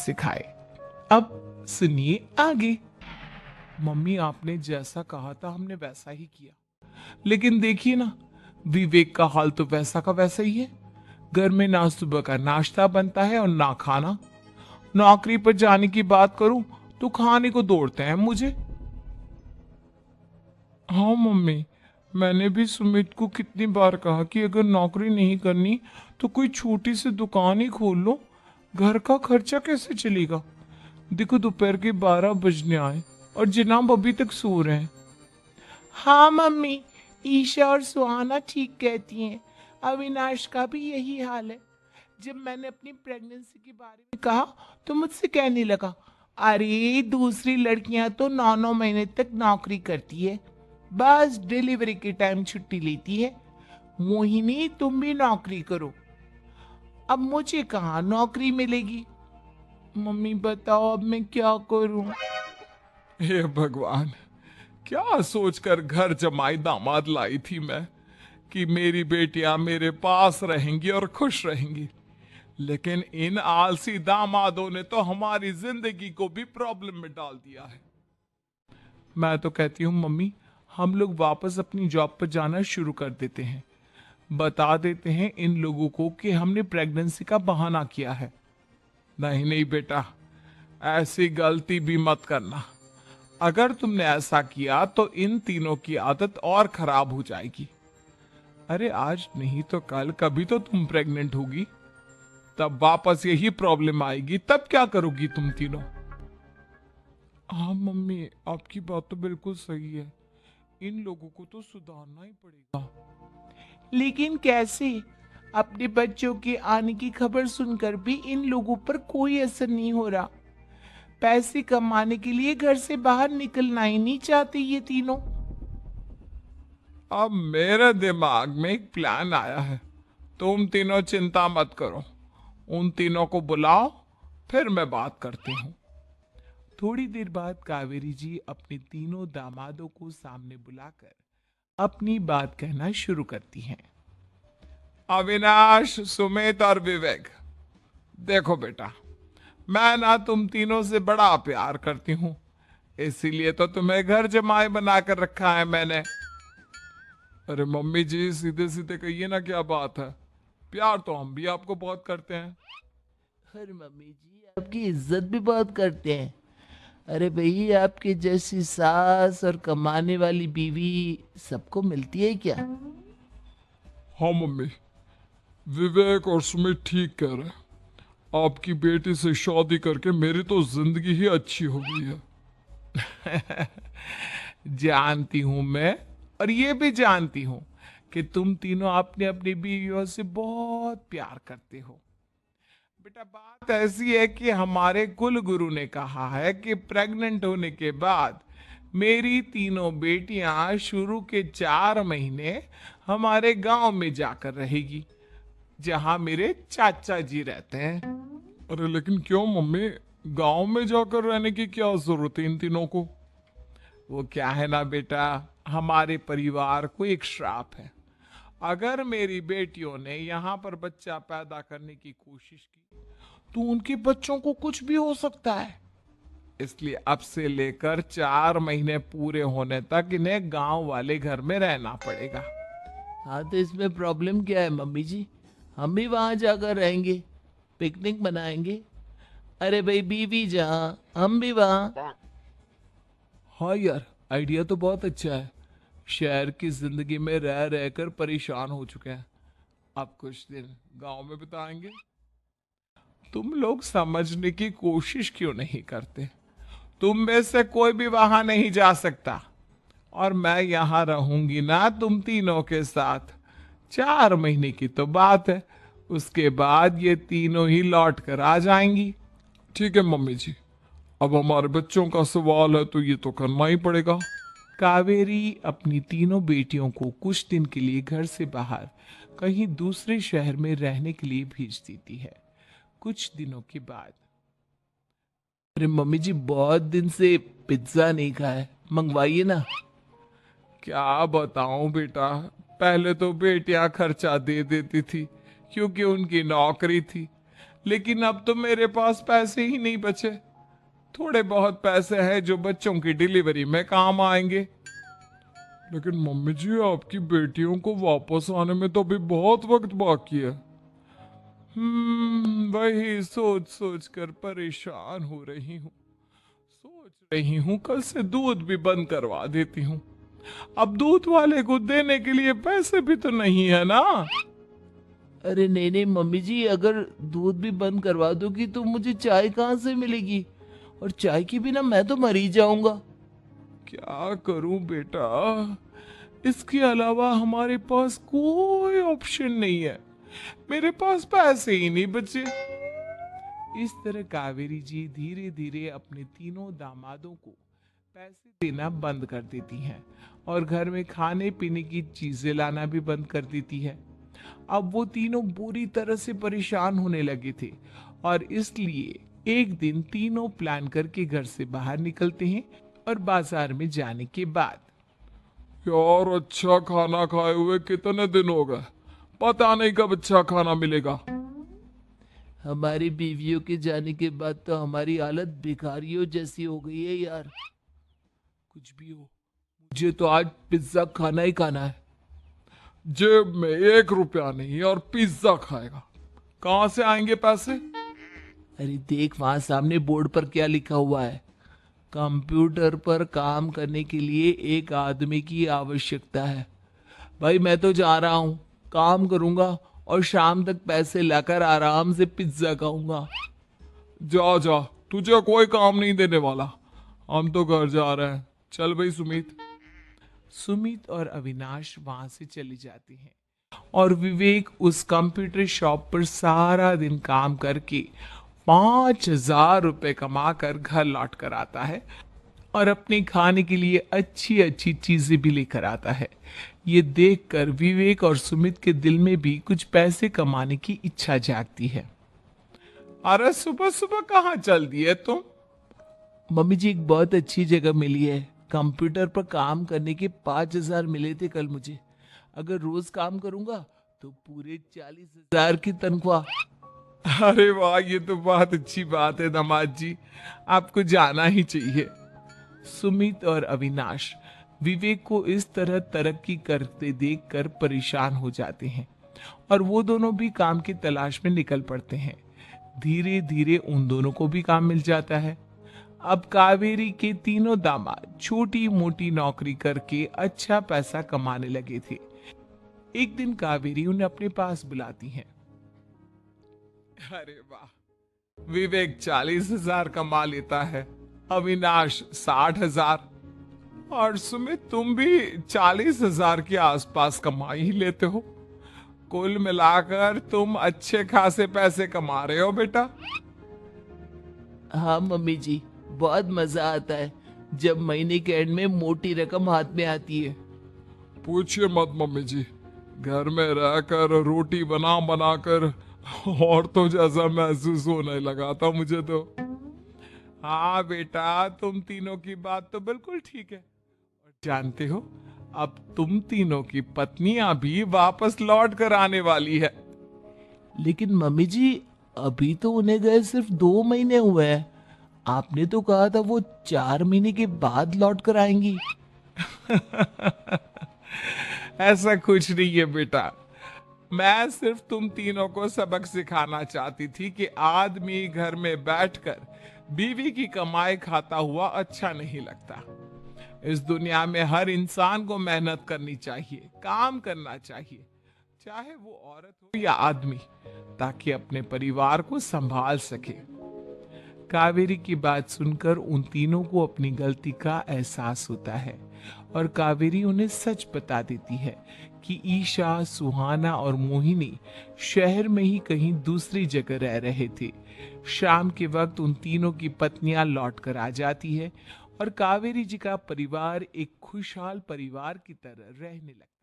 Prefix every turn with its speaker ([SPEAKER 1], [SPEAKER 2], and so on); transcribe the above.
[SPEAKER 1] सिखाए। अब सुनिए आगे। मम्मी, आपने जैसा कहा था हमने वैसा ही किया, लेकिन देखिए ना, विवेक का हाल तो वैसा का वैसा ही है। घर में ना सुबह का नाश्ता बनता है और ना खाना। नौकरी पर जाने की बात करूं तो खाने को दौड़ते हैं मुझे। हाँ मम्मी, मैंने भी सुमित को कितनी बार कहा कि अगर नौकरी नहीं करनी तो कोई छोटी सी दुकान ही खोल लो। घर का खर्चा कैसे चलेगा? देखो, दोपहर के 12 बजने आए और जनाब अभी तक सो रहे हैं। हाँ मम्मी, ईशा और सुहाना ठीक कहती हैं। अविनाश का भी यही हाल है। जब मैंने अपनी प्रेगनेंसी के बारे में कहा तो मुझसे कहने लगा, अरे दूसरी लड़कियां तो 9 9 महीने तक नौकरी करती है, बस डिलीवरी के टाइम छुट्टी लेती है। मोहिनी, तुम भी नौकरी करो। अब मुझे कहाँ नौकरी मिलेगी? मम्मी बताओ, अब मैं क्या करूं? हे भगवान, क्या सोचकर घर जमाई दामाद लाई थी मैं कि मेरी बेटियां मेरे पास रहेंगी और खुश रहेंगी। लेकिन इन आलसी दामादों ने तो हमारी जिंदगी को भी प्रॉब्लम में डाल दिया है। मैं तो कहती हूँ मम्मी, हम लोग वापस अपनी जॉब पर जाना शुरू कर देते हैं। बता देते हैं इन लोगों को कि हमने प्रेगनेंसी का बहाना किया है। नहीं नहीं बेटा, ऐसी गलती भी मत करना। अगर तुमने ऐसा किया तो इन तीनों की आदत और खराब हो जाएगी। अरे आज नहीं तो कल कभी तो तुम प्रेग्नेंट होगी, तब वापस यही प्रॉब्लम आएगी। तब क्या करोगी तुम तीनों? हाँ मम्मी, आपकी बात तो बिल्कुल सही है। इन लोगों को तो सुधारना ही पड़ेगा। लेकिन कैसे? अपने बच्चों के आने की खबर सुनकर भी इन लोगों पर कोई असर नहीं हो रहा। पैसे कमाने के लिए घर से बाहर निकलना ही नहीं चाहते ये तीनों। अब मेरे दिमाग में एक प्लान आया है। तुम तीनों चिंता मत करो, उन तीनों को बुलाओ, फिर मैं बात करती हूँ। थोड़ी देर बाद कावेरी जी अपने तीनों दामादों को सामने बुलाकर अपनी बात कहना शुरू करती हैं। अविनाश, सुमित और विवेक, देखो बेटा, मैं ना तुम तीनों से बड़ा प्यार करती हूँ, इसीलिए तो तुम्हें घर जमाए बनाकर रखा है मैंने। अरे मम्मी जी, सीधे सीधे कहिए ना, क्या बात है? प्यार तो हम भी आपको बहुत करते हैं।
[SPEAKER 2] अरे मम्मी जी, आपकी इज्जत भी बहुत करते हैं। अरे भाई, आपके जैसी सास और कमाने वाली बीवी सबको मिलती है क्या?
[SPEAKER 1] हाँ मम्मी, विवेक और सुमित ठीक कह रहे हैं। आपकी बेटी से शादी करके मेरी तो जिंदगी ही अच्छी हो गई है। जानती हूं मैं, और ये भी जानती हूं कि तुम तीनों अपने अपनी बीवियों से बहुत प्यार करते हो। बेटा, बात ऐसी है कि हमारे कुल गुरु ने कहा है कि प्रेग्नेंट होने के बाद मेरी तीनों बेटियां शुरू के 4 महीने हमारे गांव में जाकर रहेगी, जहां मेरे चाचा जी रहते हैं। अरे लेकिन क्यों मम्मी, गांव में जाकर रहने की क्या जरूरत है इन तीनों को? वो क्या है ना बेटा, हमारे परिवार को एक श्राप है। अगर मेरी बेटियों ने यहाँ पर बच्चा पैदा करने की कोशिश की तो उनके बच्चों को कुछ भी हो सकता है। इसलिए अब से लेकर 4 महीने पूरे होने तक इन्हें गांव वाले घर में रहना पड़ेगा।
[SPEAKER 2] हाँ, तो इसमें प्रॉब्लम क्या है मम्मी जी? हम भी वहां जाकर रहेंगे, पिकनिक मनाएंगे। अरे भाई, बीवी जहाँ हम भी वहाँ।
[SPEAKER 1] हाँ यार, आइडिया तो बहुत अच्छा है। शहर की जिंदगी में रह रहकर परेशान हो चुके हैं, अब कुछ दिन गांव में बिताएंगे। तुम लोग समझने की कोशिश क्यों नहीं करते? तुम में से कोई भी वहां नहीं जा सकता, और मैं यहां रहूंगी ना तुम तीनों के साथ। 4 महीने की तो बात है, उसके बाद ये तीनों ही लौट कर आ जाएंगी। ठीक है मम्मी जी, अब हमारे बच्चों का सवाल है तो ये तो करना ही पड़ेगा। कावेरी अपनी तीनों बेटियों को कुछ दिन के लिए घर से बाहर कहीं दूसरे शहर में रहने के लिए भेज देती है। कुछ दिनों के बाद,
[SPEAKER 2] अरे मम्मी जी, बहुत दिन से पिज्जा नहीं खाया, मंगवाइए ना।
[SPEAKER 1] क्या बताऊं बेटा, पहले तो बेटियां खर्चा दे देती थी क्योंकि उनकी नौकरी थी, लेकिन अब तो मेरे पास पैसे ही नहीं बचे। थोड़े बहुत पैसे हैं जो बच्चों की डिलीवरी में काम आएंगे। लेकिन मम्मी जी, आपकी बेटियों को वापस आने में तो अभी बहुत वक्त बाकी है। वही सोच सोच कर परेशान हो रही हूँ। सोच रही हूँ कल से दूध भी बंद करवा देती हूँ। अब दूध वाले को देने के लिए पैसे भी तो नहीं है ना।
[SPEAKER 2] अरे नहीं नहीं मम्मी जी, अगर दूध भी बंद करवा दोगी तो मुझे चाय कहाँ से मिलेगी? और चाय के बिना मैं तो मर ही जाऊंगा।
[SPEAKER 1] क्या करूं बेटा, इसके अलावा हमारे पास कोई ऑप्शन नहीं है। मेरे पास पैसे ही नहीं बचे। इस तरह कावेरी जी धीरे धीरे अपने तीनों दामादों को पैसे देना बंद कर देती हैं और घर में खाने पीने की चीजें लाना भी बंद कर देती है। अब वो तीनों बुरी तरह से परेशान होने लगे थे और इसलिए एक दिन तीनों प्लान करके घर से बाहर निकलते हैं और बाजार में जाने के बाद, यार अच्छा खाना खाए हुए कितने दिन हो गए, पता नहीं कब अच्छा खाना मिलेगा।
[SPEAKER 2] हमारी बीवियों के जाने के बाद तो हमारी हालत भिखारियों जैसी हो गई है यार।
[SPEAKER 1] कुछ भी हो, मुझे तो आज पिज्जा खाना ही खाना है। जेब में 1 रुपया नहीं और पिज्जा खाएगा, कहां से आएंगे पैसे?
[SPEAKER 2] अरे देख वहां सामने बोर्ड पर क्या लिखा हुआ है। कंप्यूटर पर काम करने के लिए एक आदमी की आवश्यकता है। भाई मैं तो जा रहा हूँ, काम करूंगा और शाम तक पैसे लाकर आराम से पिज्जा खाऊंगा।
[SPEAKER 1] जा जा, तुझे कोई काम नहीं देने वाला, हम तो घर जा रहे हैं। चल भाई सुमित। सुमित और अविनाश वहां से चले जाते हैं और विवेक उस कंप्यूटर शॉप पर सारा दिन काम करके 5,000 रुपए कमा कर घर लौट कर आता है और अपने खाने के लिए अच्छी अच्छी चीजें भी लेकर आता है। ये देखकर विवेक और सुमित के दिल में भी कुछ पैसे कमाने की इच्छा जागती है। अरे सुबह सुबह कहाँ चल दिए तुम?
[SPEAKER 2] मम्मी जी एक बहुत अच्छी जगह मिली है। कंप्यूटर पर काम करने के 5,000 मिले थे कल मुझे। अगर रोज काम करूंगा तो पूरे 40,000 की तनख्वाह।
[SPEAKER 1] अरे वाह, ये तो बहुत अच्छी बात है दामाद जी, आपको जाना ही चाहिए। सुमित और अविनाश विवेक को इस तरह तरक्की करते देखकर परेशान हो जाते हैं और वो दोनों भी काम की तलाश में निकल पड़ते हैं। धीरे धीरे उन दोनों को भी काम मिल जाता है। अब कावेरी के तीनों दामाद छोटी मोटी नौकरी करके अच्छा पैसा कमाने लगे थे। एक दिन कावेरी उन्हें अपने पास बुलाती है। अरे वाह, विवेक 40,000 कमा लेता है, अविनाश 60,000 और सुमित तुम भी 40,000 के आसपास कमा ही लेते हो। कुल मिलाकर तुम अच्छे खासे पैसे कमा रहे हो बेटा।
[SPEAKER 2] हाँ मम्मी जी, बहुत मजा आता है जब महीने के एंड में मोटी रकम हाथ में आती है।
[SPEAKER 1] पूछिए मत मम्मी जी, घर में रहकर रोटी बना बना कर और तो जैसा महसूस होने लगा था मुझे तो। हाँ बेटा, तुम तीनों की बात तो बिल्कुल ठीक है। और जानते हो, अब तुम तीनों की पत्नियां भी वापस लौट कर आने वाली है।
[SPEAKER 2] लेकिन मम्मी जी अभी तो उन्हें गए सिर्फ 2 महीने हुए हैं। आपने तो कहा था वो 4 महीने के बाद लौट कर आएंगी।
[SPEAKER 1] ऐसा कुछ नहीं है बेटा, मैं सिर्फ तुम तीनों को सबक सिखाना चाहती थी कि आदमी घर में बैठकर बीवी की कमाई खाता हुआ अच्छा नहीं लगता। इस दुनिया में हर इंसान को मेहनत करनी चाहिए, काम करना चाहिए, चाहे वो औरत हो या आदमी, ताकि अपने परिवार को संभाल सके। कावेरी की बात सुनकर उन तीनों को अपनी गलती का एहसास होता है और कावेरी उन्हें सच बता देती है कि ईशा, सुहाना और मोहिनी शहर में ही कहीं दूसरी जगह रह रहे थे। शाम के वक्त उन तीनों की पत्नियां लौट कर आ जाती है और कावेरी जी का परिवार एक खुशहाल परिवार की तरह रहने लगता है।